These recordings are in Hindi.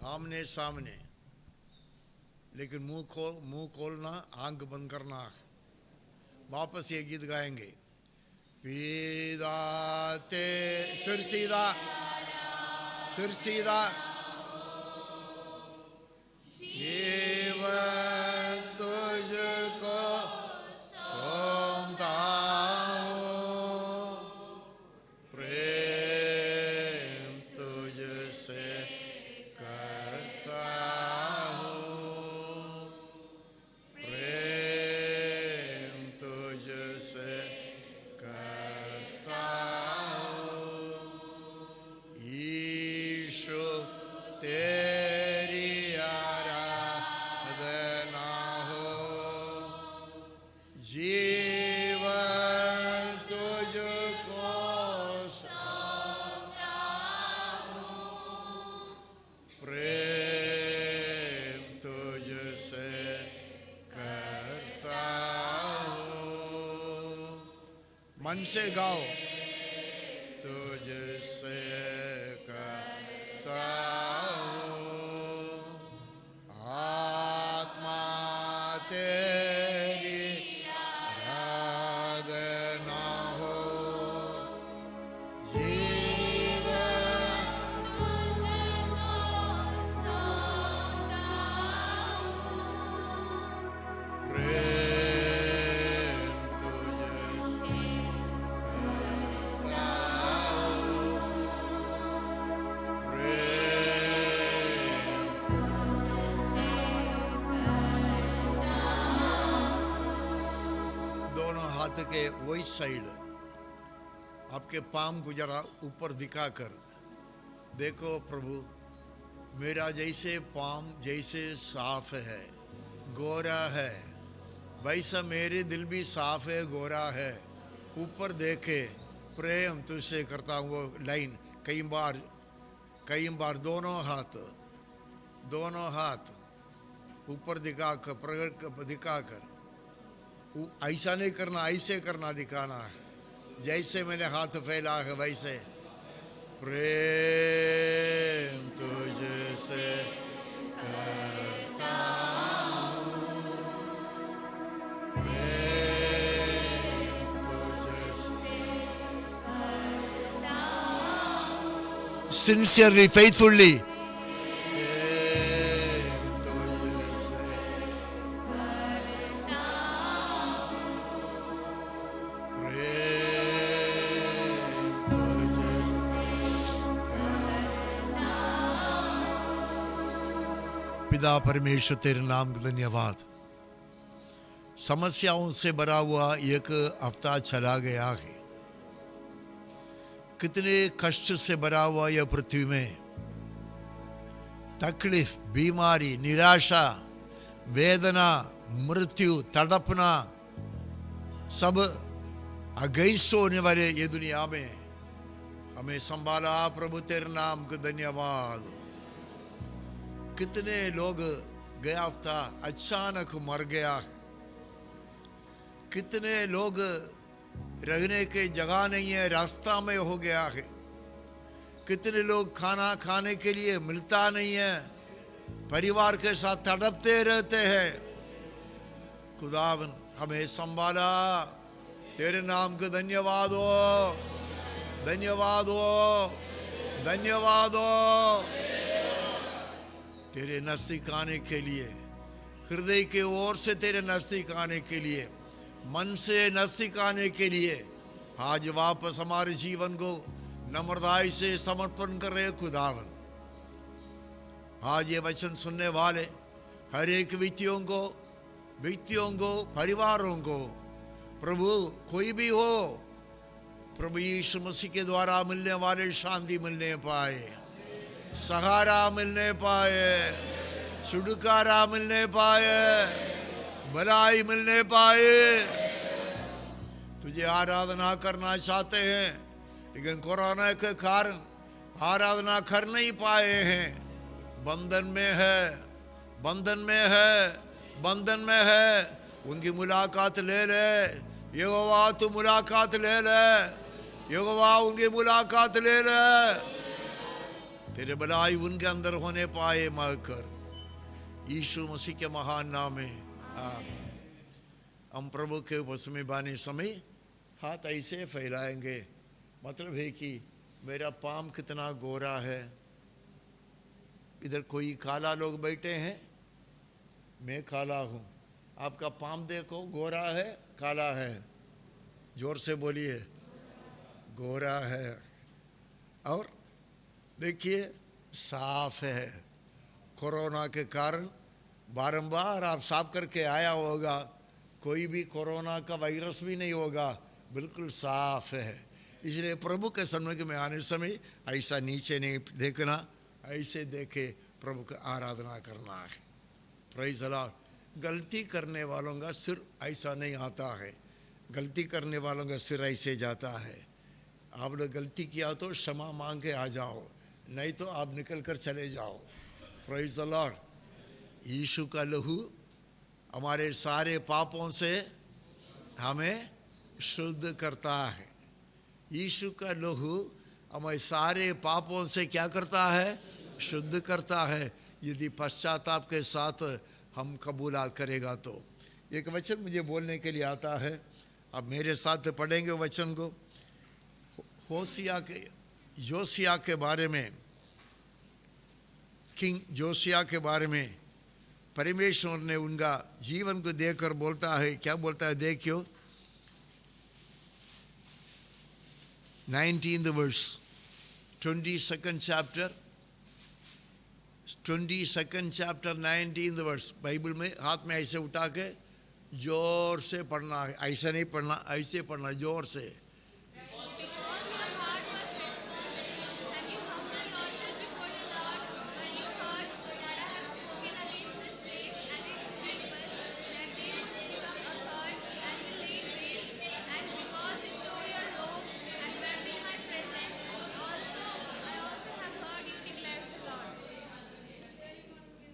आमने सामने, लेकिन मुंह खोलना, आंख बंद करना। वापस ये गीत गाएंगे। पिता ते सिर सीधा, सिर सीधा, जीवन तुझको सौंपता हूँ, प्रेम तुझसे करता हूँ, प्रेम तुझसे करता हूँ, यीशु तेरी आराधना हो, जीवन तुझको सौंपता हूँ, प्रेम तुझसे करता हूँ। मन से गाओ। तुझसे करता हूँ, आत्मा तेरी आराधना हो, जीवन तुझको सौंपता हूँ, प्रेम तुझसे करता हूँ, प्रेम दोनों हाथ के वही साइड, आपके पाम को जरा ऊपर दिखाकर देखो, प्रभु मेरा जैसे पाम जैसे साफ है, गोरा है, वैसा मेरे दिल भी साफ है, गोरा है। ऊपर देखे, प्रेम तुझसे करता हूँ, वो लाइन कई बार दोनों हाथ ऊपर दिखाकर, प्रकट दिखाकर, ऐसा नहीं करना, ऐसे करना, दिखाना है, जैसे मैंने हाथ फैला है वैसे। प्रेम तुझसे करता हूँ, प्रेम तुझसे करता हूँ, sincerely, faithfully, पिता परमेश्वर तेरे नाम का धन्यवाद। समस्याओं से भरा हुआ एक हफ्ता चला गया है, कितने कष्ट से भरा हुआ यह पृथ्वी में, तकलीफ, बीमारी, निराशा, वेदना, मृत्यु, तड़पना, सब अगेंस्ट होने वाले ये दुनिया में हमें संभाला। प्रभु तेरे नाम का धन्यवाद। कितने लोग गया हफ्ता अचानक मर गया है, कितने लोग रहने के जगह नहीं है, रास्ता में हो गया है, कितने लोग खाना खाने के लिए मिलता नहीं है, परिवार के साथ तड़पते रहते हैं। खुदावन हमें संभाला, तेरे नाम का धन्यवाद हो, धन्यवाद हो, धन्यवाद हो। तेरे नजदीक आने के लिए, हृदय के ओर से तेरे नजदीक आने के लिए, मन से नजदीक आने के लिए आज वापस हमारे जीवन को नम्रताई से समर्पण कर रहे खुदावन। आज ये वचन सुनने वाले हर एक व्यक्तियों को, परिवारों को, प्रभु कोई भी हो, प्रभु यीशु मसीह के द्वारा मिलने वाले शांति मिलने पाए, सहारा मिलने पाए, छुटकारा मिलने पाए, भलाई मिलने पाए। तुझे आराधना करना चाहते हैं, लेकिन कोरोना के कारण आराधना कर नहीं पाए हैं, बंधन में है, बंधन में है, बंधन में है। उनकी मुलाकात ले ले यहोवा, तू मुलाकात ले ले यहोवा, उनकी मुलाकात ले ले। तेरे भलाई उनके अंदर होने पाए महकर, यीशु मसीह के महान नाम में आमीन। हम प्रभु के उपस्थित बाने समय हाथ ऐसे फैलाएंगे, मतलब है कि मेरा पाम कितना गोरा है। इधर कोई काला लोग बैठे हैं, मैं काला हूँ, आपका पाम देखो गोरा है काला है, जोर से बोलिए गोरा है। और देखिए साफ है, कोरोना के कारण बारंबार आप साफ करके आया होगा, कोई भी कोरोना का वायरस भी नहीं होगा, बिल्कुल साफ है। इसलिए प्रभु के सन्मुख में आने समय ऐसा नीचे नहीं देखना, ऐसे देखे प्रभु की आराधना करना है। Praise the Lord. गलती करने वालों का सिर ऐसा नहीं आता है, गलती करने वालों का सिर ऐसे जाता है। आपने गलती किया तो क्षमा मांग के आ जाओ, नहीं तो आप निकल कर चले जाओ। Praise the Lord. यीशु का लहू हमारे सारे पापों से हमें शुद्ध करता है। यीशु का लहू हमारे सारे पापों से क्या करता है? शुद्ध करता है, यदि पश्चाताप के साथ हम कबूलात करेगा तो। एक वचन मुझे बोलने के लिए आता है, अब मेरे साथ पढ़ेंगे वचन को। जोसिया के बारे में, किंग जोसिया के बारे में परमेश्वर ने उनका जीवन को देखकर बोलता है, क्या बोलता है देखियो 19th verse 22nd chapter 19th verse। Bible में हाथ में ऐसे उठा के जोर से पढ़ना है, ऐसा नहीं पढ़ना, ऐसे पढ़ना जोर से।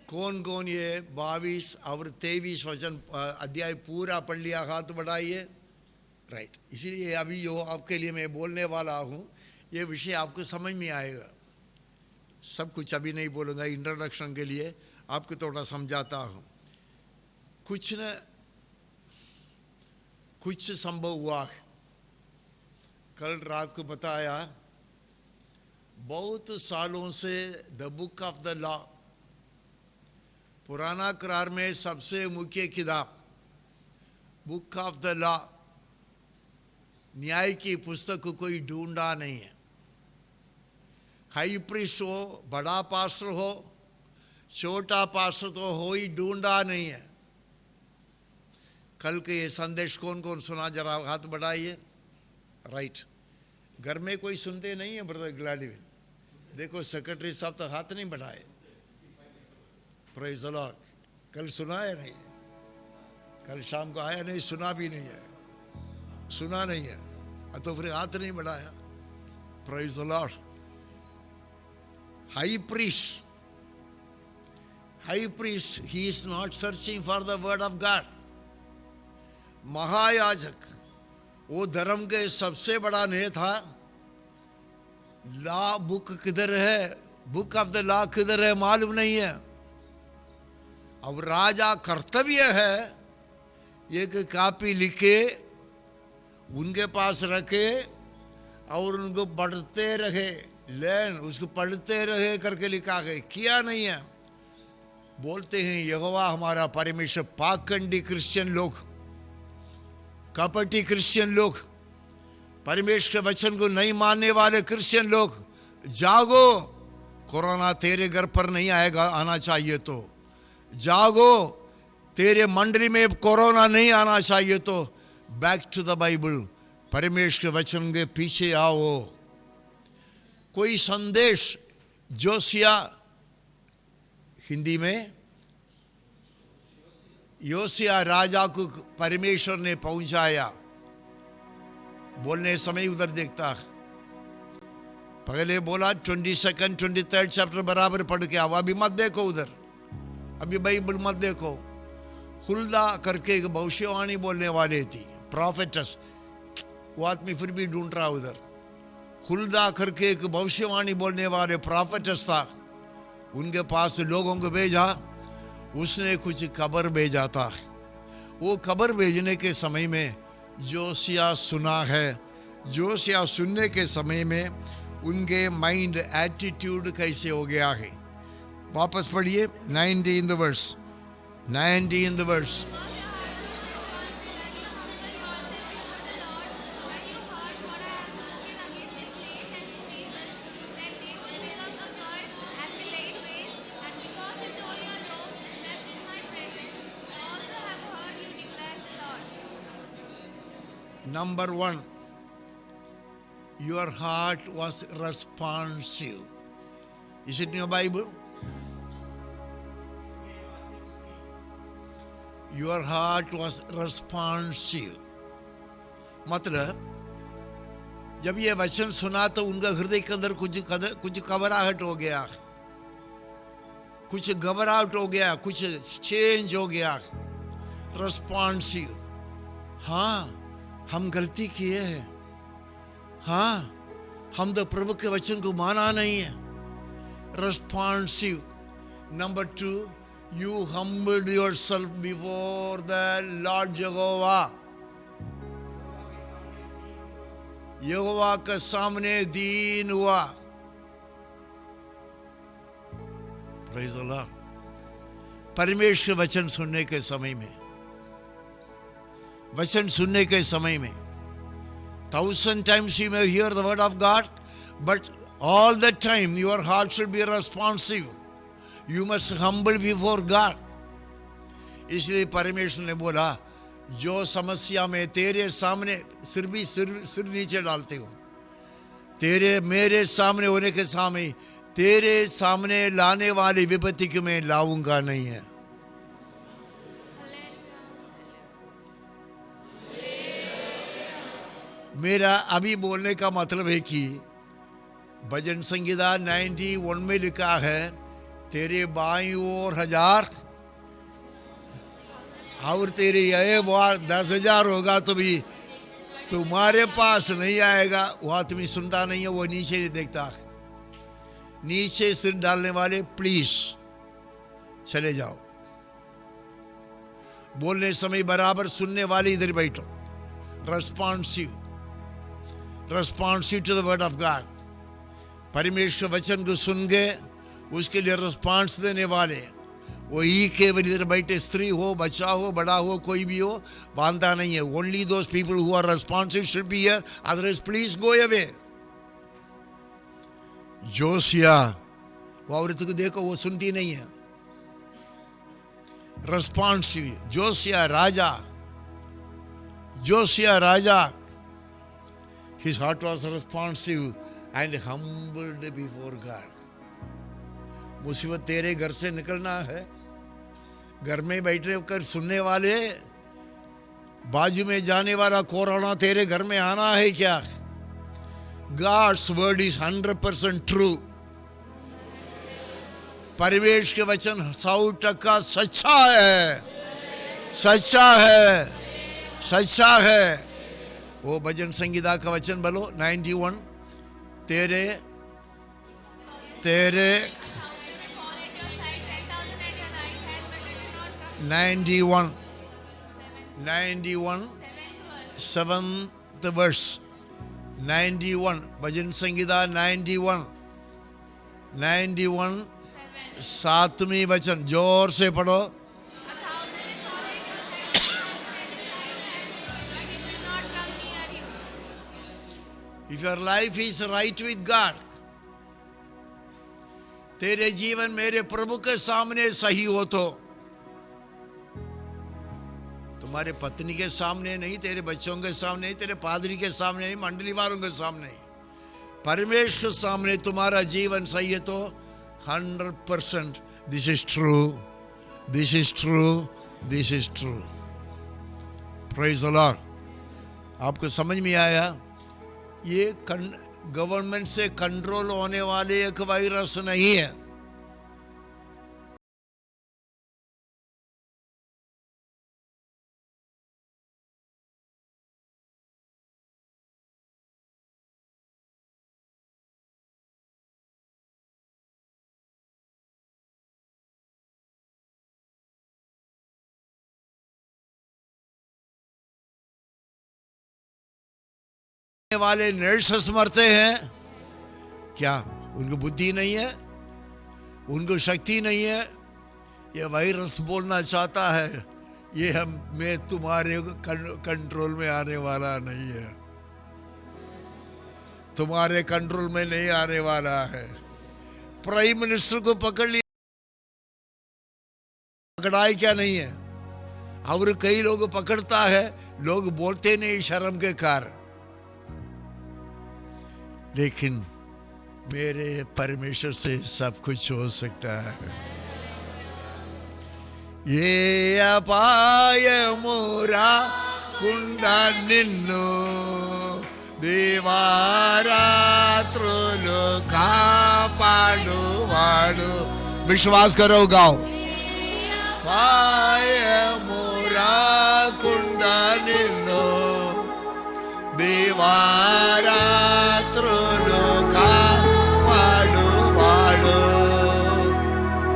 कौन कौन ये 22 और 23 वचन अध्याय पूरा पढ़ लिया? हाथ बढ़ाइए। राइट। इसीलिए अभी जो आपके लिए मैं बोलने वाला हूँ, ये विषय आपको समझ में आएगा। सब कुछ अभी नहीं बोलूँगा, इंट्रोडक्शन के लिए आपको थोड़ा समझाता हूँ। कुछ संभव हुआ। कल रात को बताया, बहुत सालों से the book of the law, पुराना करार में सबसे मुख्य किताब बुक ऑफ द लॉ, न्याय की पुस्तक को कोई ढूंढा नहीं है। हाई प्रीस्ट हो, बड़ा पास्टर हो, छोटा पास्टर तो हो ही ढूंढा नहीं है। कल के ये संदेश कौन कौन सुना? जरा हाथ बढ़ाइए। राइट। घर में कोई सुनते नहीं है ब्रदर ग्लैडविन? देखो सेक्रेटरी साहब तो हाथ नहीं बढ़ाए। Praise the Lord. कल सुना है नहीं? कल शाम को आया नहीं, सुना भी नहीं है, सुना नहीं है तो फिर हाथ नहीं बढ़ाया। Praise the Lord. High priest, he is not searching for the word of God. महायाजक, वो धर्म के सबसे बड़ा नेता, लॉ बुक किधर है, बुक ऑफ द लॉ किधर है मालूम नहीं है। अब राजा कर्तव्य है एक कॉपी लिखे उनके पास रखे और उनको पढ़ते रहे, लर्न, उसको पढ़ते रहे करके लिखा है। किया नहीं है। बोलते हैं यहोवा हमारा परमेश्वर। पाखंडी क्रिश्चियन लोग, कपटी क्रिश्चियन लोग, परमेश्वर के वचन को नहीं मानने वाले क्रिश्चियन लोग, जागो। कोरोना तेरे घर पर नहीं आएगा, आना चाहिए तो जागो। तेरे मंडली में कोरोना नहीं आना चाहिए तो बैक टू द बाइबल, परमेश्वर के वचन के पीछे आओ। कोई संदेश जोसिया, हिंदी में योसिया राजा को परमेश्वर ने पहुंचाया। बोलने समय उधर देखता, पहले बोला 22nd 23rd चैप्टर बराबर पढ़ के आओ। अभी मत देखो उधर, अभी बाइबल मत देखो। हुल्दा करके एक भविष्यवाणी बोलने वाले थी, प्रॉफेटस, वो आदमी फिर भी ढूंढ रहा उधर। हुल्दा करके एक भविष्यवाणी बोलने वाले प्रॉफिटस था, उनके पास लोगों को भेजा, उसने कुछ खबर भेजा था। वो खबर भेजने के समय में जोसिया सुना है। जोसिया सुनने के समय में उनके माइंड एटीट्यूड कैसे हो गया है। वापस पढ़िए 19 verse, 19 verse. Number one, your heart was responsive. Is it in your Bible? Your heart was responsive. मतलब जब ये वचन सुना तो उनका हृदय के अंदर कुछ घबराहट हो गया, कुछ घबराहट हो गया, कुछ चेंज हो गया। रेस्पॉन्सिव, हाँ हम गलती किए हैं, हाँ हम तो प्रभु के वचन को माना नहीं है। Responsive. Number 2, you humbled yourself before the Lord Jehovah. यहोवा के सामने दीन हुआ। Praise the Lord. परमेश्वर वचन सुनने के समय में, वचन सुनने के समय में 1000 times you may hear the word of God, but all the time your heart should be responsive. You must humble before God. इसलिए परमेश्वर ने बोला, जो समस्या में तेरे सामने सिर नीचे डालते हो, तेरे मेरे सामने होने के सामने, तेरे सामने लाने वाली विपत्ति को मैं लाऊंगा नहीं है। मेरा अभी बोलने का मतलब है कि भजन संगीता 91 में लिखा है, तेरे बाईं ओर 1000 और तेरे ये बार 10,000 होगा तो भी तुम्हारे पास नहीं आएगा। वो आदमी सुनता नहीं है, वो नीचे नहीं देखता। नीचे सिर डालने वाले प्लीज चले जाओ। बोलने समय बराबर सुनने वाले इधर बैठो। Responsive, responsive to the word of God. परमेश्वर वचन को सुन गए, उसके लिए रिस्पॉन्स देने वाले वही केवल इधर बैठे, स्त्री हो, बच्चा हो, बड़ा हो, कोई भी हो, बांधता नहीं है। Only those people who are responsive should be here, otherwise please go away. Josiah, वो औरत को देखो, वो सुनती नहीं है। रेस्पॉन्सिव। जोसिया राजा, जोसिया राजा, his heart was responsive and humbled before God. मुसीबत तेरे घर से निकलना है, घर में बैठे होकर सुनने वाले, बाजू में जाने वाला कोरोना तेरे घर में आना है क्या? God's word is 100% true. परिवेश के वचन 100% सच्चा है, सच्चा है, सच्चा है। वो भजन संगीता का वचन बोलो 91, तेरे तेरे 91 7th verse, 91 भजन संगीता 91 7वीं वचन, जोर से पढ़ो। If your life is right with God, तेरे जीवन मेरे प्रभु के सामने सही हो तो, तुम्हारे पत्नी के सामने नहीं, तेरे बच्चों के सामने नहीं, तेरे पादरी के सामने नहीं, मंडली वालों के सामने नहीं, परमेश्वर सामने तुम्हारा जीवन सही है तो 100% this is true, this is true, this is true. Praise the Lord. आपको समझ में आया? ये गवर्नमेंट से कंट्रोल होने वाले एक वायरस नहीं है। वाले नर्सेस मरते हैं, क्या उनको बुद्धि नहीं है, उनको शक्ति नहीं है? ये वायरस बोलना चाहता है ये मैं तुम्हारे कंट्रोल में आने वाला नहीं है, तुम्हारे कंट्रोल में नहीं आने वाला है। प्राइम मिनिस्टर को पकड़ लिया, पकड़ाई क्या नहीं है? और कई लोग पकड़ता है, लोग बोलते नहीं शर्म के कारण, लेकिन मेरे परमेश्वर से सब कुछ हो सकता है। ये अपाय मोरा कुंडा निन्नु दिवारात्रुलु कापाडु वाडु। विश्वास करो, गाओ। पाय मोरा कुंडा निन्नु दिवारात्रुलु कापाडु वाडु।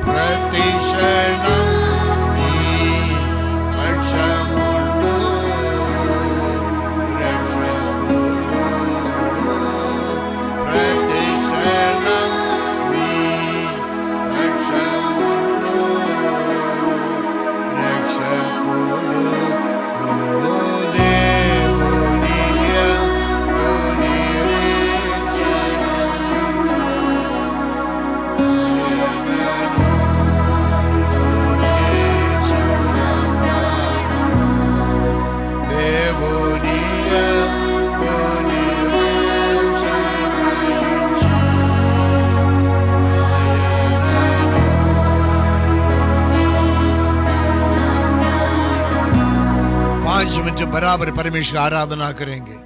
प्रतिक्षणं बराबर परमेश्वर की आराधना करेंगे।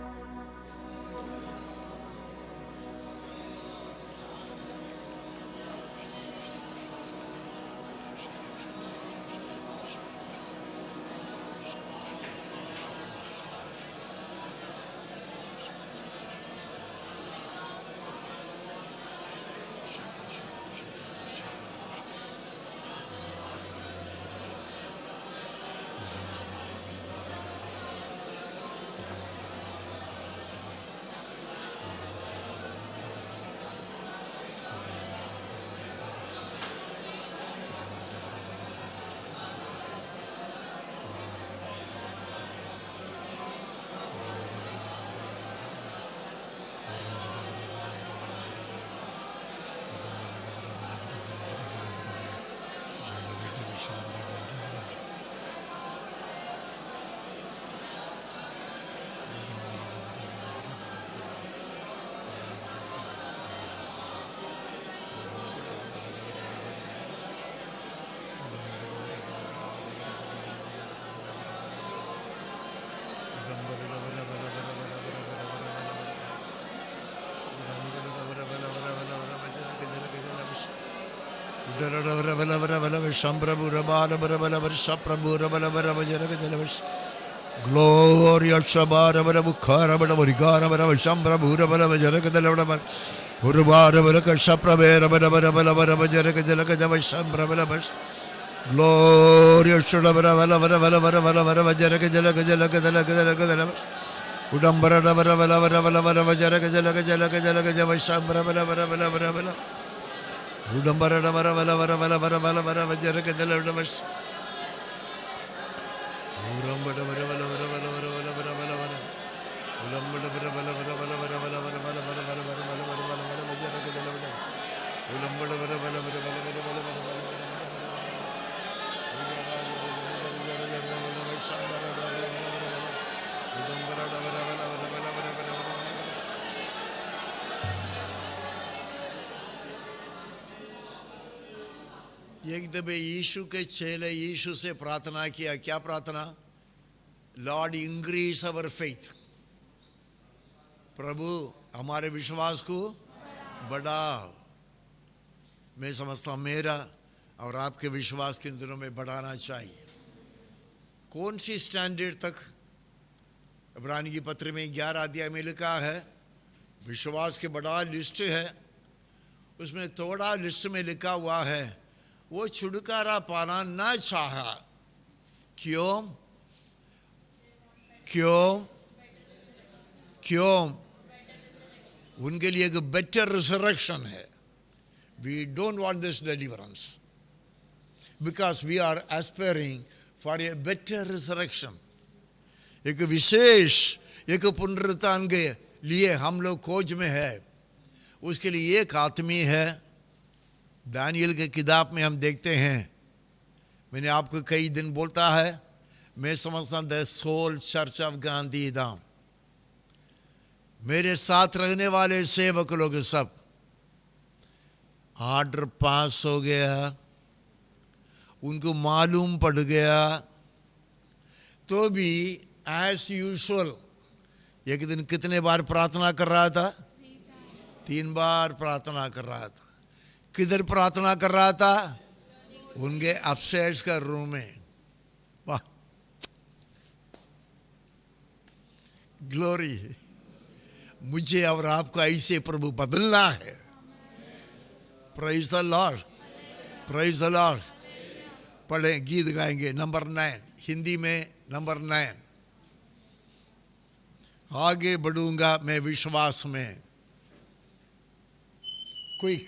Gloria Shabara Bukara Barigara Shambra Bura Jaraka Delava Urubara Baraka Shapra Vera Jaraka Jelaka Shambra Velabas Gloria Shabara Jaraka Jelaka Jelaka Udambara Jaraka Jelaka Shambra Vela Udambara Jaraka Delavash एक दफे यीशु के चेले यीशु से प्रार्थना किया, क्या प्रार्थना? लॉर्ड इंक्रीज अवर फेथ, प्रभु हमारे विश्वास को बढ़ाओ। मैं समझता हूँ मेरा और आपके विश्वास के दिनों में बढ़ाना चाहिए। कौन सी स्टैंडर्ड तक? इब्रानी की पत्र में 11 अध्याय में लिखा है, विश्वास के बड़ा लिस्ट है, उसमें थोड़ा लिस्ट में लिखा हुआ है वो छुटकारा पाना ना चाहा। क्यों? क्यों? क्यों? उनके लिए एक बेटर रिजरेक्शन है. We don't want this deliverance because we are aspiring for a better resurrection. एक विशेष एक पुनरुत्थान के लिए हम लोग खोज में है. उसके लिए एक आदमी है. दानियल के किताब में हम देखते हैं. मैंने आपको कई दिन बोलता है, मैं समझता the soul church of Gandhidham. मेरे साथ रहने वाले सेवक लोग सब ऑर्डर पास हो गया, उनको मालूम पड़ गया, तो भी एज यूजुअल एक दिन कितने बार प्रार्थना कर रहा था? 3 बार प्रार्थना कर रहा था. किधर प्रार्थना कर रहा था? उनके अपस्टेयर्स का रूम में. वाह, ग्लोरी. मुझे और आपको ऐसे प्रभु बदलना है. Praise the Lord, praise the Lord. पढ़े, गीत गाएंगे. नंबर 9, हिंदी में नंबर 9. आगे बढ़ूंगा मैं विश्वास में. क्विक.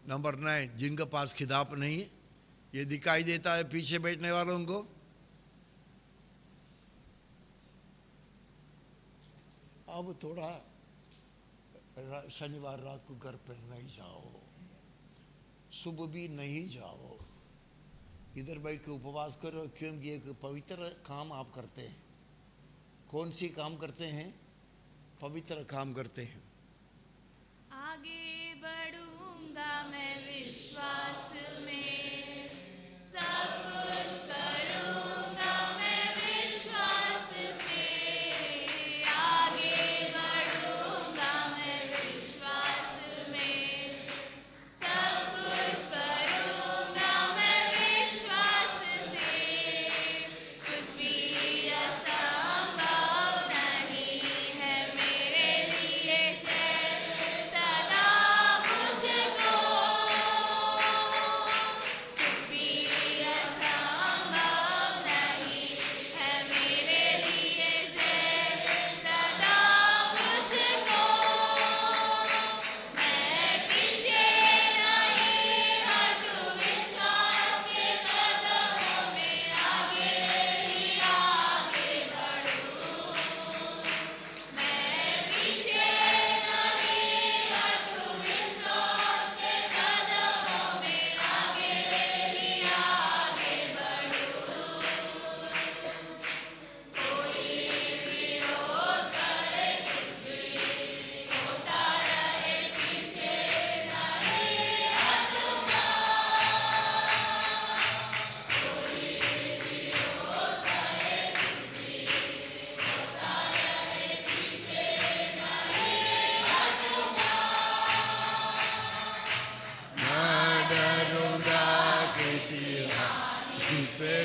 नंबर 9. जिनके पास किताब नहीं, ये दिखाई देता है पीछे बैठने वालों को. अब थोड़ा शनिवार रात को घर पर नहीं जाओ, सुबह भी नहीं जाओ, इधर बैठ के उपवास करो, क्योंकि एक पवित्र काम आप करते हैं. कौन सी काम करते हैं? पवित्र काम करते हैं. आगे बढ़ूंगा मैं विश्वास में, सब कुछ करूंगा मैं विश्वास से. आगे बढ़ूंगा मैं विश्वास में, सब कुछ करूंगा मैं विश्वास से. कुछ भी असंभव नहीं है मेरे लिए. जय सदा मुझको, कुछ भी असंभव नहीं है मेरे लिए. जय सदा मुझको, मैं पीछे नहीं हटूं विश्वास के कदमों में. आगे ही आगे बढ़ूं, मैं पीछे नहीं हटूं विश्वास के कदमों में. आगे ही आगे बढ़ूं. कोई विरोध करे, कुछ भी होता रहे, पीछे नहीं हटूंगा. कोई विरोध करे, कुछ भी होता रहे, पीछे नहीं हटूंगा. मैं डरूंगा किसी हानि से.